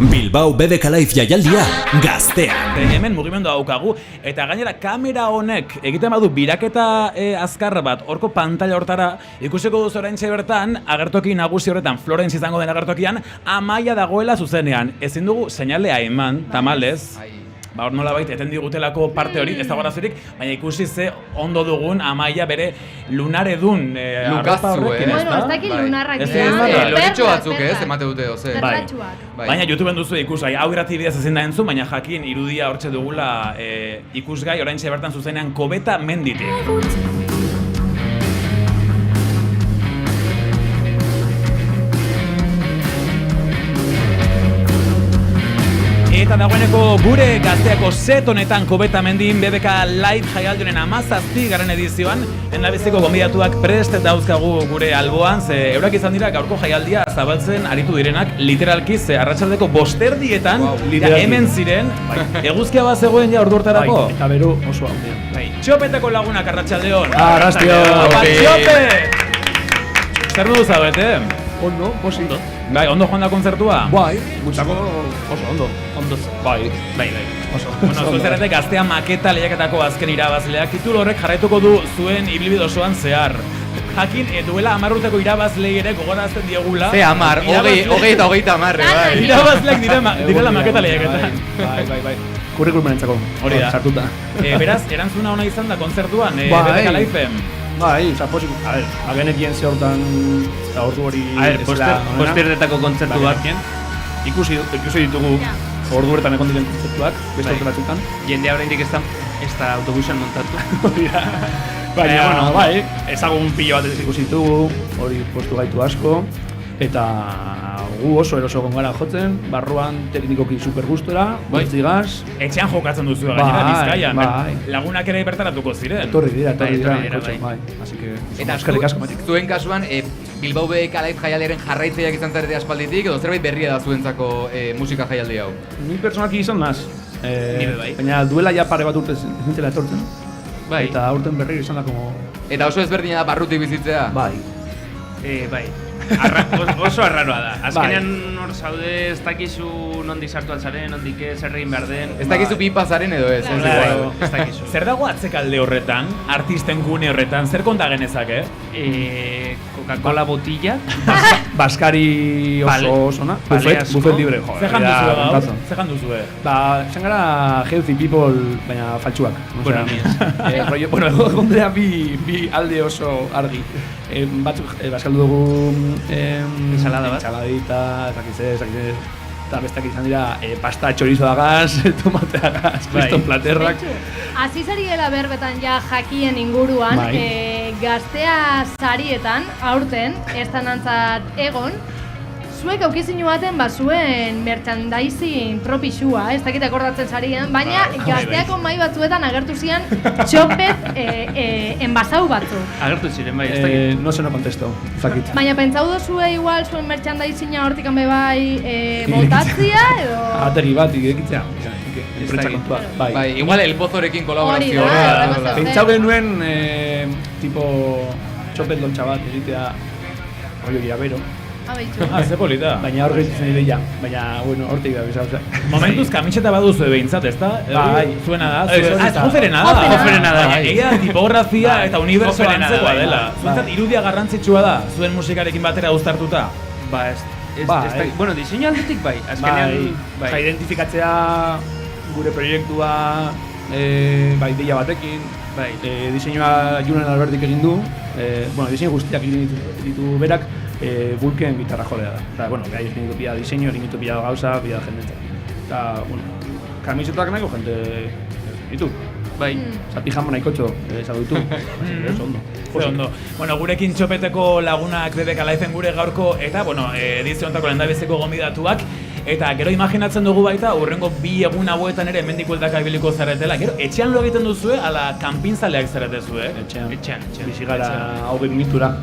Bilbao BBK Live jaialdia gaztean. Hemen mugimendu daukagu eta gainera kamera honek egiten badu biraketa azkar bat horko pantalla hortara ikusiko duzu oraintxe bertan agertoki nagusi horretan Florence izango den agertokian Amaia dagoela zuzenean. Ezin dugu seinalea eman, tamalez. Ba hor nolabait eten digutelako parte hori, ez dago arazorik, baina ikusi ze ondo dugun Amaia bere lunaredun Lukazzu, Bueno, ez dakit lunarrak loretxo batzuk emate dute doze. Baina YouTubeen duzu ikusgai, hau irratibidez ezin da entzun, baina jakin irudia hortxe dugula ikusgai oraintxe bertan zuzenean Kobeta menditik. Eta dagoeneko gure gazteako set honetan Kobeta mendin BBK Live jaialdionen 17. edizioan lehendabiziko gonbidatuak prest dauzkagu gure alboan, ze eurak izan dira gaurko jaialdia zabaltzen aritu direnak literalki, ze arratsaldeko 5:00 hemen ziren, eguzkia bat zegoen ja ordu hortarako. Eta beru oso handia. Txopeteko lagunak arratsaldeon. Arratsaldeon. Txope! Zer modu zaudete? Ondo, posi. Bai, ondo joan da kontzertua? Bai, gutxako oso ondo. Bai. Oso. Bueno, zuzerete gaztea maketa lehiaketako azken irabazleak, titulu horrek jarraituko du zuen ibilbide osoan zehar. Jakin, duela 10 urteko irabazlei ere gogorazten diegula. Ze 10, 20 eta 30, bai. Irabazleak direla maketa lehiaketan. Bai. Kurrikulumenentzako. Hori da. Sartuta. Beraz, erantzuna ona izan da kontzertuan, BBK Live-en. Bai, posik, agenekien ze hortan ordu hori... Postierdetako kontzertu bat. Ikusi ditugu ordu horretan egon diren kontzertuak, beste ordu batzutan. Jendea oraindik ez da autobusan montatu. Baina, bueno, bai, ezagun pilo bat ez ikusi ditugu, hori postu gaitu asko, eta gu oso eroso gara jotzen, barruan teknikoki super gustora, boltzigaz. Etxean jokatzen duzu gainera Bizkaian, lagunak ere bertaratuko ziren. Etorri dira, bai. Así que, eta eskerrik asko matik. Zuen kasuan, Bilbao BBK Live jaialdiaren jarraitzaileak izan zarete aspalditik, edo zerbait berria da zuentzako musika jaialdi hau? Ni personalki izan naz. Baina duela ja pare bat urte zintzela etortzen. Bai. Eta aurten berri izan da como... Eta oso ezberdina da barrutik bizitzea? Bai. Bai. Oso arraroa da. Azkenean hor zaude, ez dakizu nondik sartu altzaren, nondik ez erregin behar den. Ez dakizu pipa zaren edo ez? Ez dakizu. Zer dago atzekalde horretan, artisten gune horretan, zer konta genezake? Coca-Cola botilla. Baskari oso osona. Buffet libre, joder. Zer janduzue gau? Zer janduzue? Zen gara healthy people, baina faltsuak. Bueno, egon dira bi alde oso argi. Batzuk, baskaldu dugu ensalada bat? Ensaladita, ezakizez, eta bestak izan dira pasta chorizoagaz, tomateagaz, kriston platerrak. Hasi zari gela berbetan ja jakien inguruan, gaztea sarietan, aurten, ez danantzat egon, zuek aukizinu baten zuen merchandising propixua, ez dakit akordatzen sarien, baina gazteako mai batzuetan agertu zian txopet enbasau batzu. Agertu ziren, bai, ez dakit. No se no contesto, ez dakit. Baina pentsau duzue igual zuen merchandisinga hortik hanbe bai botatzia edo... Ateri bat, irekitzea. Enprentza kontua. Bai, igual el pozorekin kolaborazio. Pentsau genuen, tipo, txopet lontxa bat, egitea, rollo irabero. Ze polita. Baina hor gaitzen ideia, baina, bueno, hortik da bizauza. Momentuz kamiseta baduzu behintzat, ezta? Bai. Zuena da? Joferena da. Joferena da. Egia tipografia eta uniberso antzekoa dela. Zuentzat irudia garrantzitsua da, zuen musikarekin batera uztartuta? Ba, bueno, diseinu aldetik bai. Azkenean, bai. Identifikatzea gure proiektua, bai, deia batekin. Bai. Diseinua Julen Albertik egin du. Bueno, diseinu guztiak egin ditu berak. Vulken gitarra jolea da. Eta, bueno, gai egin ditu pila diseinu, egin ditu pila gauza, pila jendentza. Eta, bueno, kamisetak nahiko jente ditu. Bai. Osa, pijama nahiko txo, esago ditu. Oso ondo. Oso ondo. Bueno, gurekin txopeteko lagunak BBK Live-en gure gaurko, eta, bueno, edizio hontako lehendabiziko gonbidatuak. Eta gero imaginatzen dugu baita, urrengo 2 egun hauetan ere hemendik bueltaka ibiliko zaretela. Gero, etxean lo egiten duzue, ala kanpinzaleak zaretezue? Etxean. Bizi gara 20 minutura.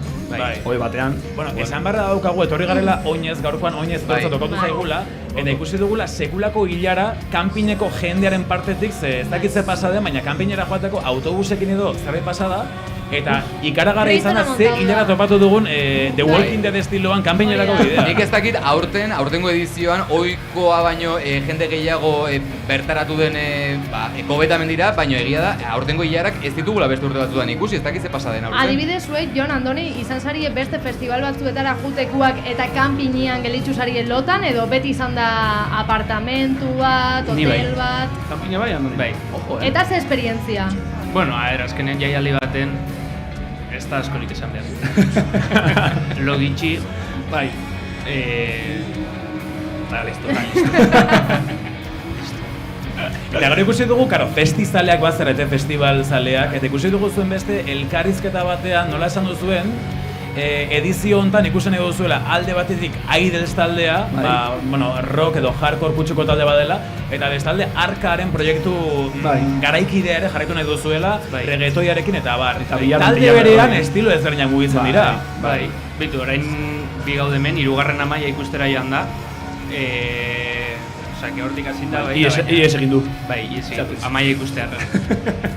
Hoi batean. Bueno, esan barra daukagu, etorri garela oinez, gaurkoan oinez bertza tokatu zaigula, eta ikusi dugula sekulako hilara kanpineko jendearen partetik, ez dakit ze pasade, baina kanpinera joateko autobusekin edo zerbait pasada, eta ikaragarri izan da ze hilara topatu dugun The Walking Dead estiloan kanpinerako bidea. Nik ez dakit aurtengo edizioan ohikoa baino jende gehiago bertaratu den ekobetamen dira, baino egia da aurtengo hilarak ez ditugula beste urte batzuetan ikusi, ez dakit ze pasa den aurten. Adibidez zuek, Jon Andoni, izan zarie beste festival batzuetara jutekuak eta kanpinean gelitzu zarie lotan, edo beti izan da apartamentu bat, hotel bat... Kanpina bai, Andoni? Bai. Ojo, Eta ze esperientzia? Bueno, azkenean jaialdi baten ez da askorik esan behar. Lo gitxi, Bai. Listo. Eta gero ikusi dugu, karo, festizaleak bazarete, festival zaleak, eta ikusi dugu zuen beste elkarrizketa batean, nola esan duzuen, edizio hontan ikusen edo duzuela alde batetik Idols taldea, rock edo hardcore kutsuko talde badela, eta bestalde Arkaren proiektu garaikidea ere jarraitu nahi duzuela, reggaetoiarekin eta bar. Talde berean estilo ezberdinak mugitzen dira. Bai, bitu, orain bi gaude hemen, 3. amaia ikustera joan da. Osea, hortik hasita bai. Ies egin du. Bai, ies egin du. Amaia ikustean.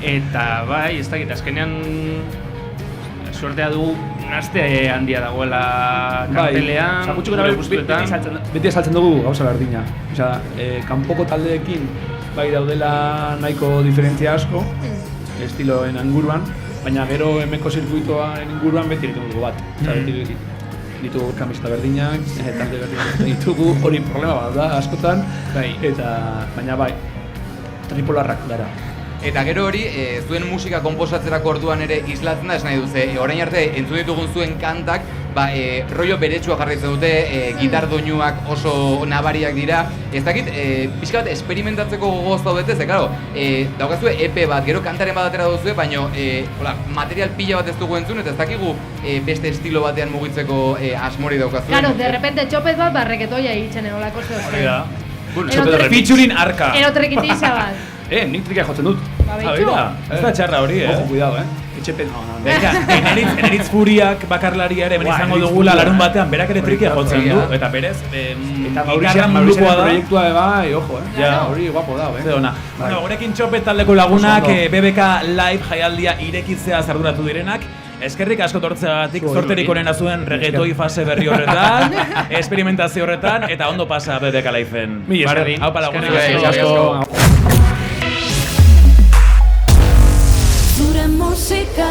Eta bai, ez dakit, azkenean suertea dugu naste handia dagoela kartelean, gure guztuetan. Beti esaltzen dugu gauza berdina. Osea, kanpoko taldeekin bai daudela nahiko diferentzia asko, estiloen inguruan, baina gero hemeko zirkuitoaren inguruan beti egiten dugu bat. Beti ditugu kamiseta berdinak, talde berdinak ditugu, hori problema bat da askotan, baina bai, tripolarrak dara. Eta gero hori, zuen musika konposatzerako orduan ere islatzen da, esan nahi duze, orain arte entzun ditugun zuen kantak, rollo beretsua jarraitzen dute, gitar doinuak oso nabariak dira. Ez dakit, pixka bat esperimentatzeko gogoz daudete, ze, claro, daukazue EP bat, gero kantaren bat atera duzue, baina material pila bat ez dugu entzun, eta ez dakigu beste estilo batean mugitzeko asmori daukazue. Claro, de repente txopet bat barreketoia egiten egolako zehozten. Featuring Arka. Erotrekitixa bat. Nik trika jotzen dut. Ez da txarra hori, Ojo, cuidado, Etxepen, Eneritz Furiak bakarlaria ere izango dugula larun batean, berak ere trikia jotzen du, eta berez, gitarra mundukoa da. Proiektua bai, ojo, hori guapo da, Zedona. Bueno, gurekin txopet taldeko lagunak, BBK Live jaialdia irekitzea zarduratu direnak, eskerrik asko tortzeagatik, zorterik onena zuen reggaetoi fase berri horretan, experimentazio horretan, eta ondo pasa BBK Liveen. Haupa lagunak. Zure musika